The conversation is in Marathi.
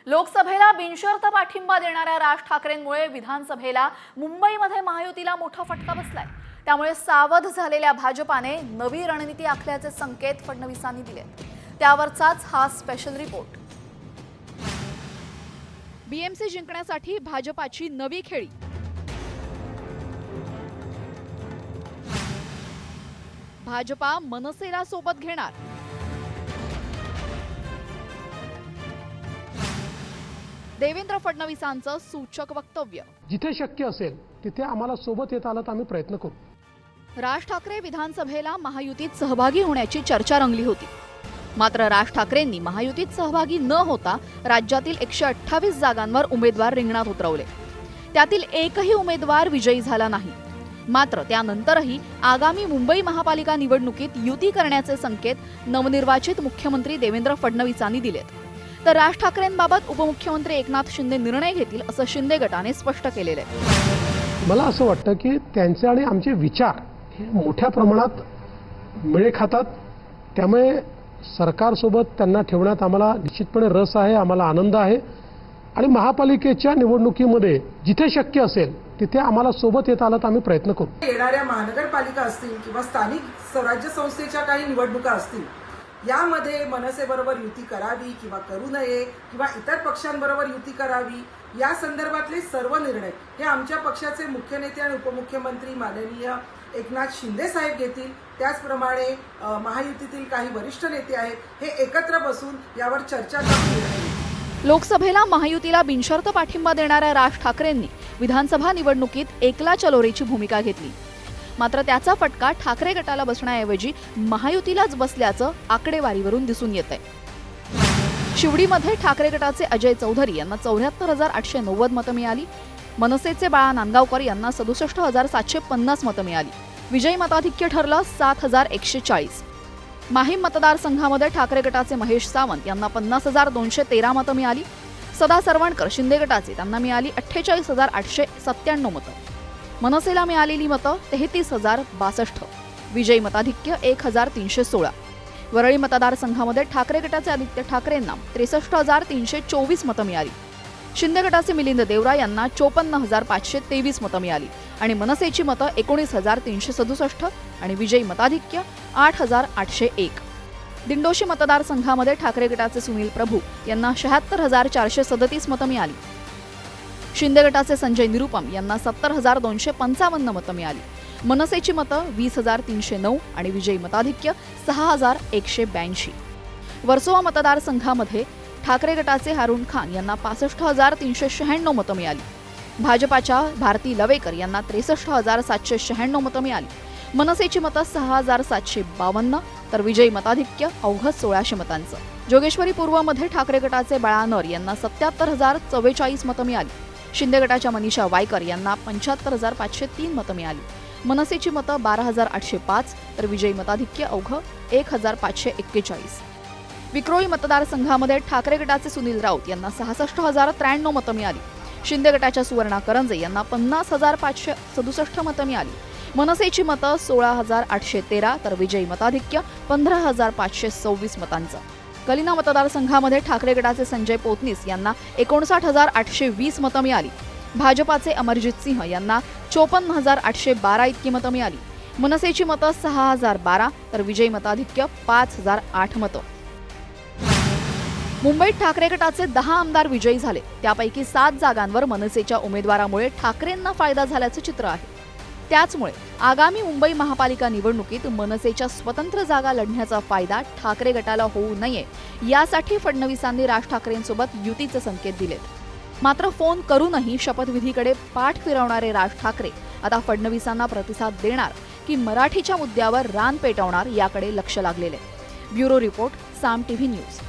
लोकसभेला बिनशर्त पाठिंबा देणाऱ्या राज ठाकरेंमुळे विधानसभेला मुंबईमध्ये महायुतीला मोठा फटका बसलाय। त्यामुळे सावध झालेल्या भाजपाने नवी रणनीती आखल्याचे संकेत फडणवीसांनी दिले। त्यावरचाच हा स्पेशल रिपोर्ट। बीएमसी जिंकण्यासाठी भाजपाची नवी खेळी। भाजपा मनसेला सोबत घेणार। देवेंद्र फडणवीसांचं सूचक वक्तव्य। जिथे शक्य असेल तिथे आम्हाला सोबत येता आलं तर आम्ही प्रयत्न करू। राज ठाकरे विधानसभेला महायुतीत सहभागी होण्याची चर्चा रंगली होती। मात्र राज ठाकरेंनी महायुतीत सहभागी न होता राज्यातील 128 जागांवर उमेदवार रिंगणात उतरवले। त्यातील एकही उमेदवार विजयी झाला नाही। मात्र त्यानंतरही आगामी मुंबई महापालिका निवडणुकीत युती करण्याचे संकेत नवनिर्वाचित मुख्यमंत्री देवेंद्र फडणवीसांनी दिलेत। तर राज ठाकरेंबाबत उपमुख्यमंत्री एकनाथ शिंदे निर्णय घेतील असं शिंदे गटाने स्पष्ट केलेलं आहे। मला असं वाटतं की त्यांचे आणि आमचे विचार हे मोठ्या प्रमाणात मेळ खातात। त्यामुळे सरकारसोबत त्यांना ठेवण्यात आम्हाला निश्चितपणे रस आहे, आम्हाला आनंद आहे। आणि महापालिकेच्या निवडणुकीमध्ये जिथे शक्य असेल तिथे आम्हाला सोबत येता आलं तर आम्ही प्रयत्न करू। येणाऱ्या महानगरपालिका असतील किंवा स्थानिक स्वराज्य संस्थेच्या काही निवडणुका असतील, यामध्ये मनसेबरोबर युती करावी किंवा करू नये किंवा इतर पक्षांबरोबर युती करावी, या संदर्भातले सर्व निर्णय हे आमच्या पक्षाचे मुख्य नेते आणि उपमुख्यमंत्री माननीय एकनाथ शिंदे साहेब घेतील। त्याचप्रमाणे महायुतीतील काही वरिष्ठ नेते आहेत, हे एकत्र बसून यावर चर्चा करून निर्णय घेतील। लोकसभेला महायुतीला बिनशर्त पाठिंबा देणाऱ्या राज ठाकरेंनी विधानसभा निवडणुकीत एकला चलोरेची भूमिका घेतली। मात्र त्याचा फटका ठाकरे गटाला बसण्याऐवजी महायुतीलाच बसल्याचं आकडेवारीवरून दिसून येतंय। शिवडीमध्ये ठाकरे गटाचे अजय चौधरी यांना 74,890 मतं मिळाली। मनसेचे बाळा नांदगावकर यांना 67,750 मतं मिळाली। विजयी मताधिक्य ठरलं 7,140। माहीम मतदारसंघामध्ये ठाकरे गटाचे महेश सावंत यांना 50,213 मतं मिळाली। सदा सरवणकर शिंदे गटाचे त्यांना मिळाली 48,897 मतं। मनसेला मिळालेली मतं 33,062। विजयी मताधिक्य 1,316। वरळी मतदारसंघामध्ये ठाकरे गटाचे आदित्य ठाकरेंना 63,324 मतं मिळाली। शिंदे गटाचे मिलिंद देवरा यांना 54,523 मतं मिळाली आणि मनसेची मतं 19,367 आणि विजयी मताधिक्य 8,801। दिंडोशी मतदारसंघामध्ये ठाकरे गटाचे सुनील प्रभू यांना 76,437 मतं मिळाली। शिंदे गटाचे संजय निरुपम यांना 70,255 मतं मिळाली। मनसेची मतं 20,309 आणि विजयी मताधिक्य 6,182। वर्सोवा मतदारसंघामध्ये ठाकरे गटाचे हारून खान यांना 65,396 मतं मिळाली। भाजपाच्या भारती लवेकर यांना 63,796 मतं मिळाली। मनसेची मतं 6,752 तर विजयी मताधिक्य अवघं 1,600 मतांचं। जोगेश्वरी पूर्वमध्ये ठाकरे गटाचे बाळानर यांना 77,044 मतं मिळाली। शिंदे गटाच्या मनीषा वायकर यांना 75,503 मतं मिळाली। मनसेची मतं 12,805 तर विजयी मताधिक्य अवघं 1,541। विक्रोळी मतदारसंघामध्ये ठाकरे गटाचे सुनील राऊत यांना 66,093 मतं मिळाली। शिंदे गटाच्या सुवर्णा करंजे यांना 50,567 मतं मिळाली। मनसेची मतं 16,813 तर विजयी मताधिक्य 15,526 मतांचं। कलिना मतदारसंघामध्ये ठाकरे गटाचे संजय पोतनीस यांना 59,820 मतं मिळाली। भाजपाचे अमरजित सिंह यांना 54,812 इतकी मतं मिळाली। मनसेची मतं 6,012 तर विजयी मताधिक्य 5,008 मतं। मुंबईत ठाकरे गटाचे 10 आमदार विजयी झाले। त्यापैकी 7 जागांवर मनसेच्या उमेदवारामुळे ठाकरेंना फायदा झाल्याचं चित्र आहे। त्याचमुळे आगामी मुंबई महापालिका निवडणुकीत मनसेच्या स्वतंत्र जागा लढण्याचा फायदा ठाकरे गटाला होऊ नये यासाठी फडणवीसांनी राज ठाकरेंसोबत युतीचे संकेत दिलेत। मात्र फोन करूनही शपथविधीकडे पाठ फिरवणारे राज ठाकरे आता फडणवीसांना प्रतिसाद देणार की मराठीच्या मुद्द्यावर रान पेटवणार याकडे लक्ष लागलेले। ब्युरो रिपोर्ट, साम टीव्ही न्यूज।